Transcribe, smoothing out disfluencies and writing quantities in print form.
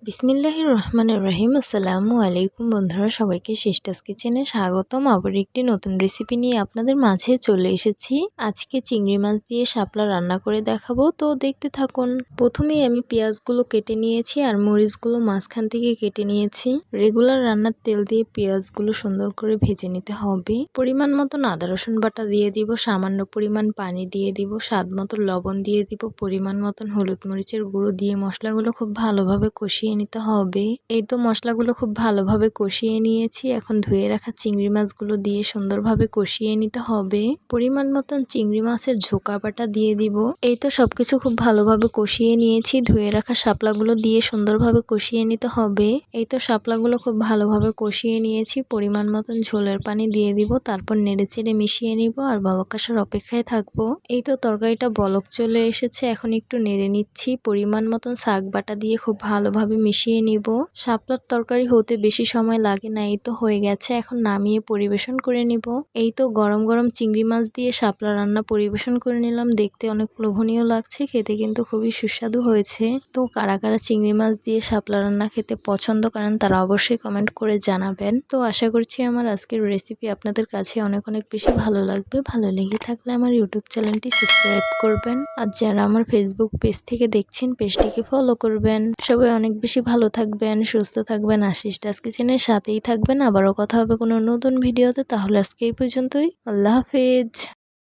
বিসমিল্লাহির রহমানির রহিম। আসসালামু আলাইকুম বন্ধুরা, সবাইকে শেষটাস কিচেনে স্বাগতম। আবার একটি নতুন রেসিপি নিয়ে আপনাদের মাঝে চলে এসেছি। আজকে চিংড়ি মাছ দিয়ে শাপলা রান্না করে দেখাবো, তো দেখতে থাকুন। প্রথমেই আমি পেঁয়াজগুলো কেটে নিয়েছি আর মরিচগুলো মাঝখান থেকে কেটে নিয়েছি। রেগুলার রান্নার তেল দিয়ে পেঁয়াজগুলো সুন্দর করে ভেজে নিতে হবে। পরিমাণ মতন আদা রসুন বাটা দিয়ে দিব, সামান্য পরিমাণ পানি দিয়ে দিব, স্বাদ মতো লবণ দিয়ে দিব, পরিমাণ মতন হলুদ মরিচের গুঁড়ো দিয়ে মশলাগুলো খুব ভালোভাবে কষিয়ে নিতে হবে। এই তো মশলাগুলো খুব ভালোভাবে কষিয়ে নিয়েছি। এখন ধুয়ে রাখা চিংড়ি মাছগুলো দিয়ে সুন্দরভাবে কষিয়ে নিতে হবে। পরিমাণ মতন চিংড়ি মাছের ঝোঁকা বাটা দিয়ে দিব। এই তো সবকিছু খুব ভালোভাবে কষিয়ে নিয়েছি। ধুয়ে রাখা শাপলাগুলো দিয়ে সুন্দরভাবে কষিয়ে নিতে হবে। এই তো শাপলাগুলো খুব ভালোভাবে কষিয়ে নিয়েছি। পরিমাণ মতন ঝোলের পানি দিয়ে দিব, তারপর নেড়েচেড়ে মিশিয়ে নিব আর বলক আসার অপেক্ষায় থাকবো। এই তো তরকারিটা বলক চলে এসেছে, এখন একটু নেড়ে নিচ্ছি। পরিমাণ মতন শাক বাটা দিয়ে খুব ভালোভাবে মিশিয়ে নিব। শাপলার তরকারি হতে বেশি সময় লাগে না। এই তো হয়ে গেছে, এখন নামিয়ে পরিবেশন করে নিব। এই তো গরম গরম চিংড়ি মাছ দিয়ে শাপলা রান্না পরিবেশন করে নিলাম। দেখতে অনেক লোভনীয় লাগছে, খেতে কিন্তু খুবই সুস্বাদু হয়েছে। তো কারা কারা চিংড়ি মাছ দিয়ে শাপলা রান্না খেতে পছন্দ করেন তারা অবশ্যই কমেন্ট করে জানাবেন। তো আশা করছি আমার আজকের রেসিপি আপনাদের কাছে অনেক অনেক বেশি ভালো লাগবে। ভালো লেগে থাকলে আমার ইউটিউব চ্যানেলটি সাবস্ক্রাইব করবেন, আর যারা আমার ফেসবুক পেজ থেকে দেখছেন পেজটিকে ফলো করবেন। সবাই অনেক বেশি ভালো থাকবেন, সুস্থ থাকবেন, আর শেষটাস কিচেনের সাথেই থাকবেন। আবারও কথা হবে কোনো নতুন ভিডিওতে। তাহলে আজকে এই পর্যন্তই। আল্লাহ হাফেজ।